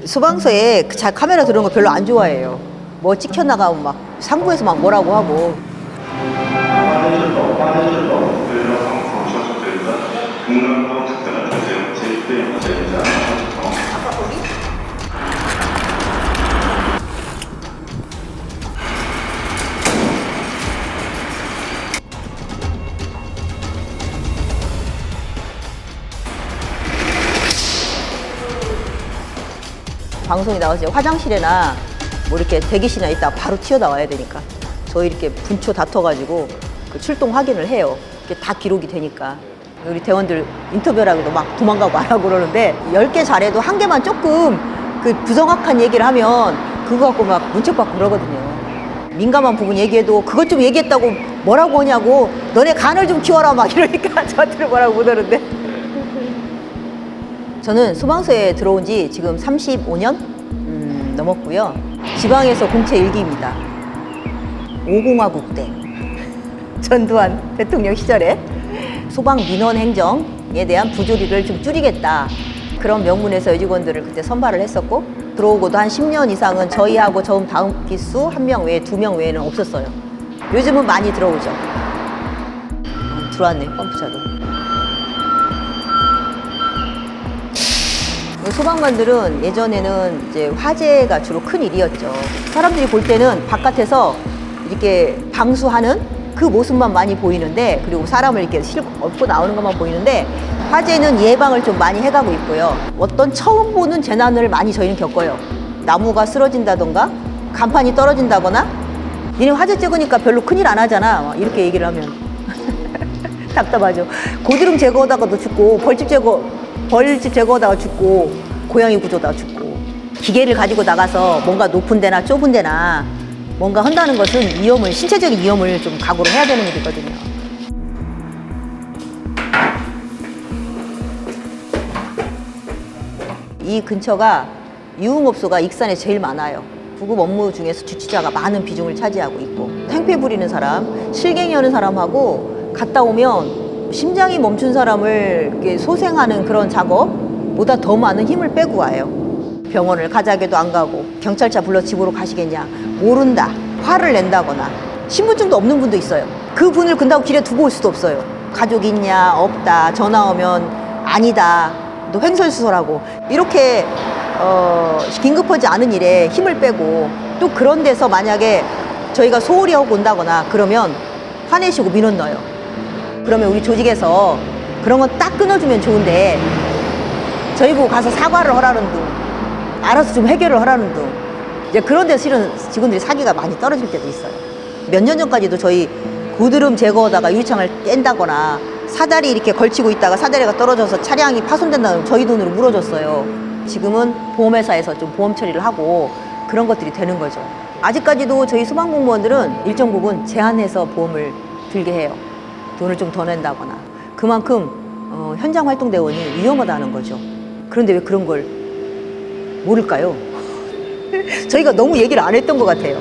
소방서에 카메라 들어오는 거 별로 안 좋아해요. 뭐 찍혀나가면 막 상부에서 막 뭐라고 하고. 방송이 나와서 화장실에나 뭐 이렇게 대기실이나 있다가 바로 튀어나와야 되니까 저희 이렇게 분초 다퉈가지고 그 출동 확인을 해요. 이게 다 기록이 되니까. 우리 대원들 인터뷰라고도 막 도망가고 안 하고 그러는데 10개 잘해도 한 개만 조금 그 부정확한 얘기를 하면 그거 갖고 막 문책받고 그러거든요. 민감한 부분 얘기해도 그것 좀 얘기했다고 뭐라고 하냐고, 너네 간을 좀 키워라 막 이러니까 저한테는 뭐라고 못 하는데. 저는 소방서에 들어온 지 지금 35년 넘었고요. 지방에서 공채 1기입니다. 5공화국 때 전두환 대통령 시절에 소방 민원 행정에 대한 부조리를 좀 줄이겠다, 그런 명분에서 여직원들을 그때 선발을 했었고, 들어오고도 한 10년 이상은 저희하고 저 다음 기수 1명 외에 2명 외에는 없었어요. 요즘은 많이 들어오죠. 들어왔네, 펌프차도. 소방관들은 예전에는 이제 화재가 주로 큰 일이었죠. 사람들이 볼 때는 바깥에서 이렇게 방수하는 그 모습만 많이 보이는데, 그리고 사람을 이렇게 업고 나오는 것만 보이는데, 화재는 예방을 좀 많이 해가고 있고요. 어떤 처음 보는 재난을 많이 저희는 겪어요. 나무가 쓰러진다던가 간판이 떨어진다거나, 니네 화재 찍으니까 별로 큰일 안 하잖아, 이렇게 얘기를 하면 답답하죠. 고드름 제거하다가도 죽고, 벌집 제거하다가 죽고, 고양이 구조다가 죽고. 기계를 가지고 나가서 뭔가 높은 데나 좁은 데나 뭔가 한다는 것은 신체적인 위험을 좀 각오를 해야 되는 일이거든요. 이 근처가 유흥업소가 익산에 제일 많아요. 구급 업무 중에서 주치자가 많은 비중을 차지하고 있고, 행패 부리는 사람, 실갱이 하는 사람하고 갔다 오면 심장이 멈춘 사람을 이렇게 소생하는 그런 작업보다 더 많은 힘을 빼고 와요. 병원을 가자게도 안 가고, 경찰차 불러 집으로 가시겠냐, 모른다, 화를 낸다거나, 신분증도 없는 분도 있어요. 그 분을 근다고 길에 두고 올 수도 없어요. 가족 있냐, 없다, 전화 오면 아니다, 너 횡설수설하고, 이렇게 긴급하지 않은 일에 힘을 빼고, 또 그런 데서 만약에 저희가 소홀히 하고 온다거나 그러면 화내시고 민원 넣어요. 그러면 우리 조직에서 그런 건 딱 끊어주면 좋은데, 저희 보고 가서 사과를 하라는 둥, 알아서 좀 해결을 하라는 둥, 이제 그런 데서 실은 직원들이 사기가 많이 떨어질 때도 있어요. 몇 년 전까지도 저희 고드름 제거하다가 유리창을 깬다거나, 사다리 이렇게 걸치고 있다가 사다리가 떨어져서 차량이 파손된다면 저희 돈으로 물어줬어요. 지금은 보험회사에서 좀 보험 처리를 하고 그런 것들이 되는 거죠. 아직까지도 저희 소방공무원들은 일정 부분 제한해서 보험을 들게 해요. 돈을 좀 더 낸다거나. 그만큼 현장 활동 대원이 위험하다는 거죠. 그런데 왜 그런 걸 모를까요? 저희가 너무 얘기를 안 했던 것 같아요.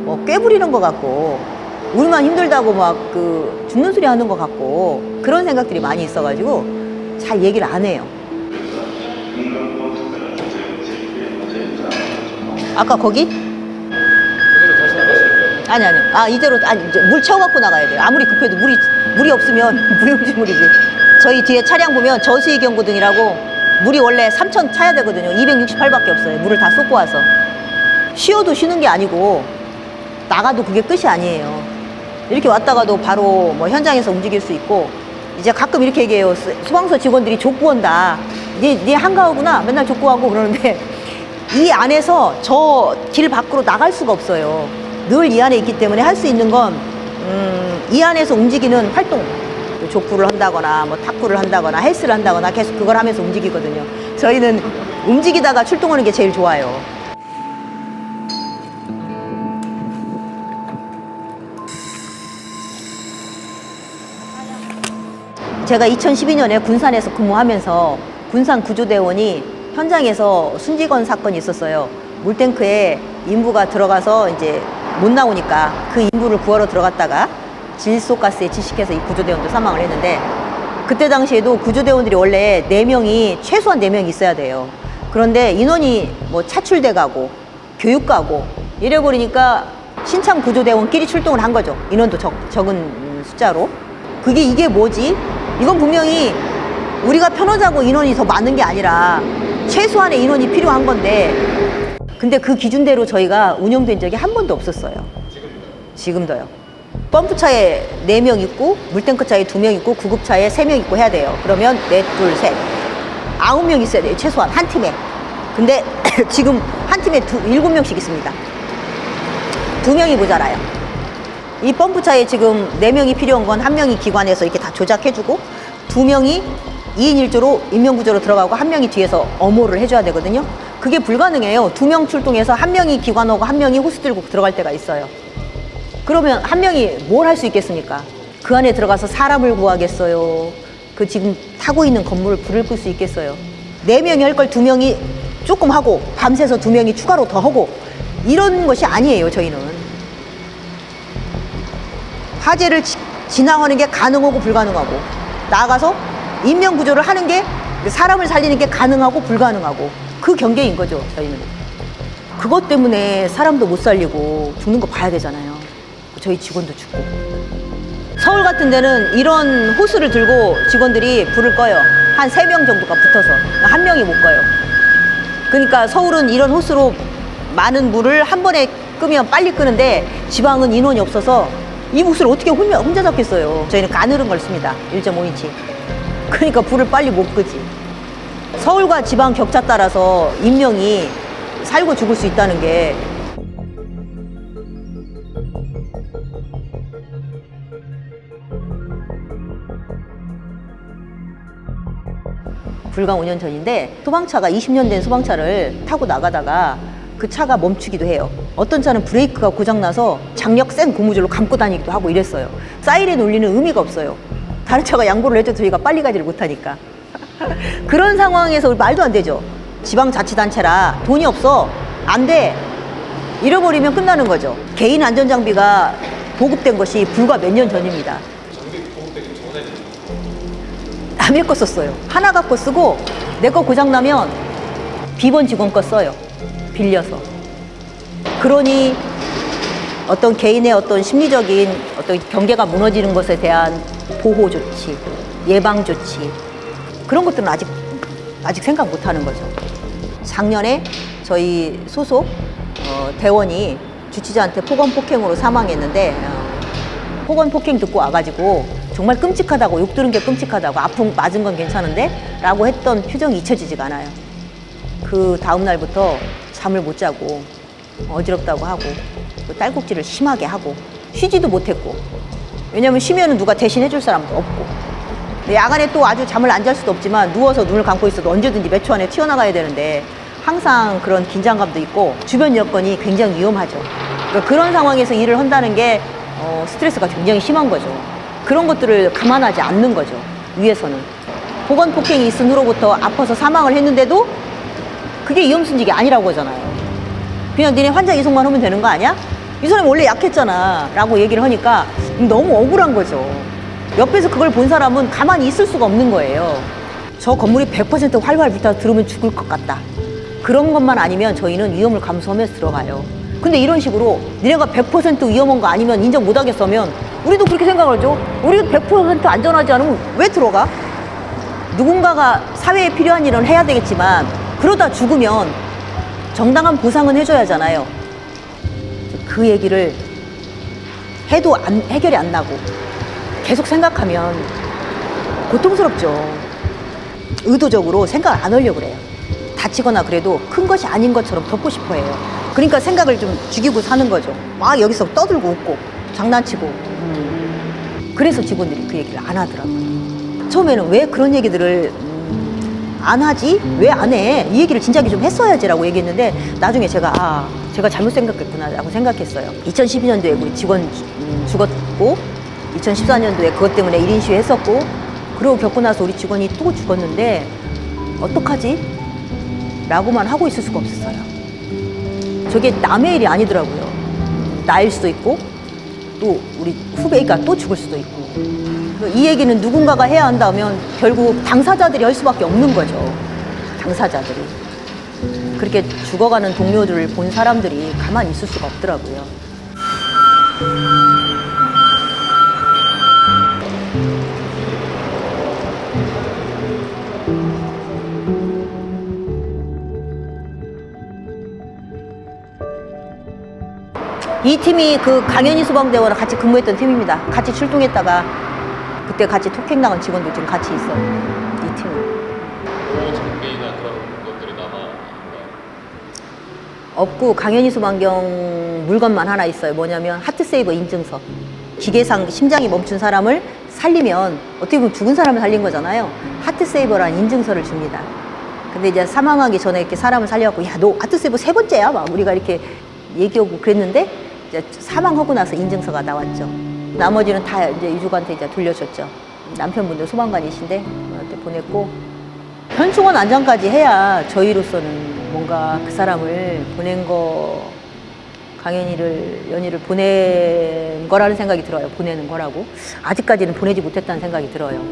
뭐 꾀부리는 것 같고, 우리만 힘들다고 막 죽는 소리 하는 것 같고, 그런 생각들이 많이 있어가지고 잘 얘기를 안 해요. 아까 거기? 아니. 이대로, 이제 물 채워갖고 나가야 돼요. 아무리 급해도 물이 없으면 무용지물이지. 저희 뒤에 차량 보면 저수위 경고등이라고, 물이 원래 3,000 차야 되거든요. 268밖에 없어요. 물을 다 쏟고 와서. 쉬어도 쉬는 게 아니고, 나가도 그게 끝이 아니에요. 이렇게 왔다가도 바로 뭐 현장에서 움직일 수 있고, 이제 가끔 이렇게 얘기해요. 소방서 직원들이 족구한다. 네 한가하구나. 맨날 족구하고 그러는데, 이 안에서 저 길 밖으로 나갈 수가 없어요. 늘 이 안에 있기 때문에 할 수 있는 건 이 안에서 움직이는 활동, 족구를 한다거나 뭐 탁구를 한다거나 헬스를 한다거나 계속 그걸 하면서 움직이거든요. 저희는 움직이다가 출동하는 게 제일 좋아요. 제가 2012년에 군산에서 근무하면서 군산 구조대원이 현장에서 순직원 사건이 있었어요. 물탱크에 인부가 들어가서 이제 못 나오니까 그 인부를 구하러 들어갔다가 질소가스에 질식해서 이 구조대원도 사망을 했는데, 그때 당시에도 구조대원들이 원래 4명이, 최소한 4명이 있어야 돼요. 그런데 인원이 뭐 차출돼 가고 교육 가고 이래 버리니까 신참 구조대원끼리 출동을 한 거죠. 인원도 적은 숫자로. 이게 뭐지? 이건 분명히 우리가 편하자고 인원이 더 많은 게 아니라 최소한의 인원이 필요한 건데, 근데 그 기준대로 저희가 운영된 적이 한 번도 없었어요. 지금도요. 펌프차에 4명 있고 물탱크차에 2명 있고 구급차에 3명 있고 해야 돼요. 그러면 넷, 둘, 셋 9명 있어야 돼요. 최소한 한 팀에. 근데 지금 한 팀에 7명씩 있습니다. 2명이 모자라요. 이 펌프차에 지금 4명이 필요한 건 1명이 기관에서 이렇게 다 조작해주고 2명이 2인 1조로 인명구조로 들어가고 1명이 뒤에서 어모를 해줘야 되거든요. 그게 불가능해요. 2명 출동해서 1명이 기관하고 1명이 호스 들고 들어갈 때가 있어요. 그러면 1명이 뭘 할 수 있겠습니까? 그 안에 들어가서 사람을 구하겠어요? 그 지금 타고 있는 건물을 불을 끌 수 있겠어요? 4명이 할 걸 2명이 조금 하고 밤새서 2명이 추가로 더 하고 이런 것이 아니에요. 저희는 화재를 진압하는 게 가능하고 불가능하고, 나아가서 인명구조를 하는 게, 사람을 살리는 게 가능하고 불가능하고, 그 경계인 거죠. 저희는 그것 때문에 사람도 못 살리고 죽는 거 봐야 되잖아요. 저희 직원도 죽고. 서울 같은 데는 이런 호스를 들고 직원들이 불을 꺼요. 한 3명 정도가 붙어서. 1명이 못 꺼요. 그러니까 서울은 이런 호스로 많은 물을 한 번에 끄면 빨리 끄는데, 지방은 인원이 없어서 이 호스를 어떻게 혼자 잡겠어요. 저희는 가늘은 걸 씁니다. 1.5인치. 그러니까 불을 빨리 못 끄지. 서울과 지방 격차 따라서 인명이 살고 죽을 수 있다는 게, 불과 5년 전인데 소방차가 20년 된 소방차를 타고 나가다가 그 차가 멈추기도 해요. 어떤 차는 브레이크가 고장나서 장력 센 고무줄로 감고 다니기도 하고 이랬어요. 사이렌 울리는 의미가 없어요. 다른 차가 양보를 해도 저희가 빨리 가지를 못하니까. 그런 상황에서 말도 안 되죠. 지방자치단체라 돈이 없어, 안 돼, 잃어버리면 끝나는 거죠. 개인 안전장비가 보급된 것이 불과 몇 년 전입니다. 남의 거 썼어요. 하나 갖고 쓰고 내 거 고장나면 비번 직원 거 써요. 빌려서. 그러니 어떤 개인의 어떤 심리적인 어떤 경계가 무너지는 것에 대한 보호 조치, 예방 조치, 그런 것들은 아직 생각 못 하는 거죠. 작년에 저희 소속 대원이 주치자한테 폭언 폭행으로 사망했는데, 폭언 폭행 듣고 와가지고 정말 끔찍하다고, 욕 들은 게 끔찍하다고, 맞은 건 괜찮은데? 라고 했던 표정이 잊혀지지가 않아요. 그 다음 날부터 잠을 못 자고 어지럽다고 하고, 딸꾹질을 심하게 하고, 쉬지도 못했고, 왜냐면 쉬면은 누가 대신 해줄 사람도 없고, 야간에 또 아주 잠을 안 잘 수도 없지만 누워서 눈을 감고 있어도 언제든지 몇 초 안에 튀어나가야 되는데 항상 그런 긴장감도 있고 주변 여건이 굉장히 위험하죠. 그러니까 그런 상황에서 일을 한다는 게 스트레스가 굉장히 심한 거죠. 그런 것들을 감안하지 않는 거죠. 위에서는 보건 폭행이 있은 후로부터 아파서 사망을 했는데도 그게 위험순직이 아니라고 하잖아요. 그냥 니네 환자 이송만 하면 되는 거 아니야? 이 사람이 원래 약했잖아 라고 얘기를 하니까 너무 억울한 거죠. 옆에서 그걸 본 사람은 가만히 있을 수가 없는 거예요. 저 건물이 100% 활활 불타 들어오면 죽을 것 같다. 그런 것만 아니면 저희는 위험을 감수하면서 들어가요. 근데 이런 식으로 니네가 100% 위험한 거 아니면 인정 못 하겠으면 우리도 그렇게 생각을 하죠. 우리가 100% 안전하지 않으면 왜 들어가? 누군가가 사회에 필요한 일은 해야 되겠지만 그러다 죽으면 정당한 보상은 해줘야 하잖아요. 그 얘기를 해도 해결이 안 나고 계속 생각하면 고통스럽죠. 의도적으로 생각을 안 하려고 그래요. 다치거나 그래도 큰 것이 아닌 것처럼 덮고 싶어 해요. 그러니까 생각을 좀 죽이고 사는 거죠. 막 여기서 떠들고 웃고 장난치고. 그래서 직원들이 그 얘기를 안 하더라고요. 처음에는 왜 그런 얘기들을 안 하지? 왜 안 해? 이 얘기를 진작에 좀 했어야지라고 얘기했는데 나중에 제가 잘못 생각했구나 라고 생각했어요. 2012년도에 우리 직원 죽었고 2014년도에 그것 때문에 1인 시위 했었고, 그러고 겪고 나서 우리 직원이 또 죽었는데 어떡하지? 라고만 하고 있을 수가 없었어요. 저게 남의 일이 아니더라고요. 나일 수도 있고 또 우리 후배가 또 죽을 수도 있고, 이 얘기는 누군가가 해야 한다면 결국 당사자들이 할 수밖에 없는 거죠. 당사자들이. 그렇게 죽어가는 동료들을 본 사람들이 가만히 있을 수가 없더라고요. 이 팀이 그 강연희 소방대원랑 같이 근무했던 팀입니다. 같이 출동했다가 그때 같이 폭행당한 직원도 지금 같이 있어요. 이 팀은. 보호 장비나 그런 것들이 남아 없고 강연희 소방경 물건만 하나 있어요. 뭐냐면 하트세이버 인증서. 기계상 심장이 멈춘 사람을 살리면 어떻게 보면 죽은 사람을 살린 거잖아요. 하트세이버라는 인증서를 줍니다. 근데 이제 사망하기 전에 이렇게 사람을 살려갖고 야, 너 하트세이버 3번째야? 막 우리가 이렇게 얘기하고 그랬는데 이제 사망하고 나서 인증서가 나왔죠. 나머지는 다 이제 유족한테 이제 돌려줬죠. 남편분도 소방관이신데 저한테 보냈고 현충원 안장까지 해야 저희로서는 뭔가 그 사람을 보낸 거 강연희를 보낸 거라는 생각이 들어요. 보내는 거라고. 아직까지는 보내지 못했다는 생각이 들어요. 3월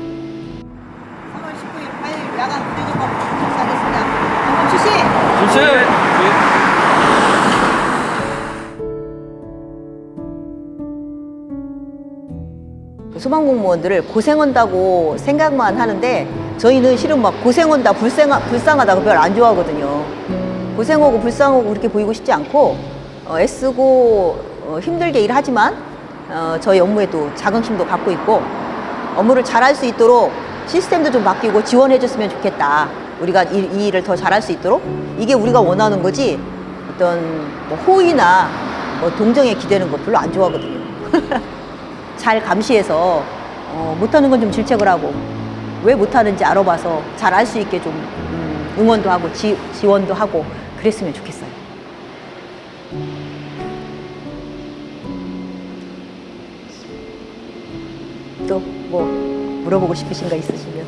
19일 화요일 야간 구조조건 접수하겠습니다. 방금 출시! 출시! 소방공무원들을 고생한다고 생각만 하는데 저희는 실은 막 고생한다, 불쌍하다 별로 안 좋아하거든요. 고생하고 불쌍하고 그렇게 보이고 싶지 않고 애쓰고 힘들게 일하지만 저희 업무에도 자긍심도 갖고 있고 업무를 잘할 수 있도록 시스템도 좀 바뀌고 지원해 줬으면 좋겠다. 우리가 이 일을 더 잘할 수 있도록 이게 우리가 원하는 거지 어떤 뭐 호의나 뭐 동정에 기대는 거 별로 안 좋아하거든요. 잘 감시해서 못하는 건 좀 질책을 하고 왜 못하는지 알아봐서 잘 알 수 있게 좀 응원도 하고 지원도 하고 그랬으면 좋겠어요. 또 뭐 물어보고 싶으신 거 있으시면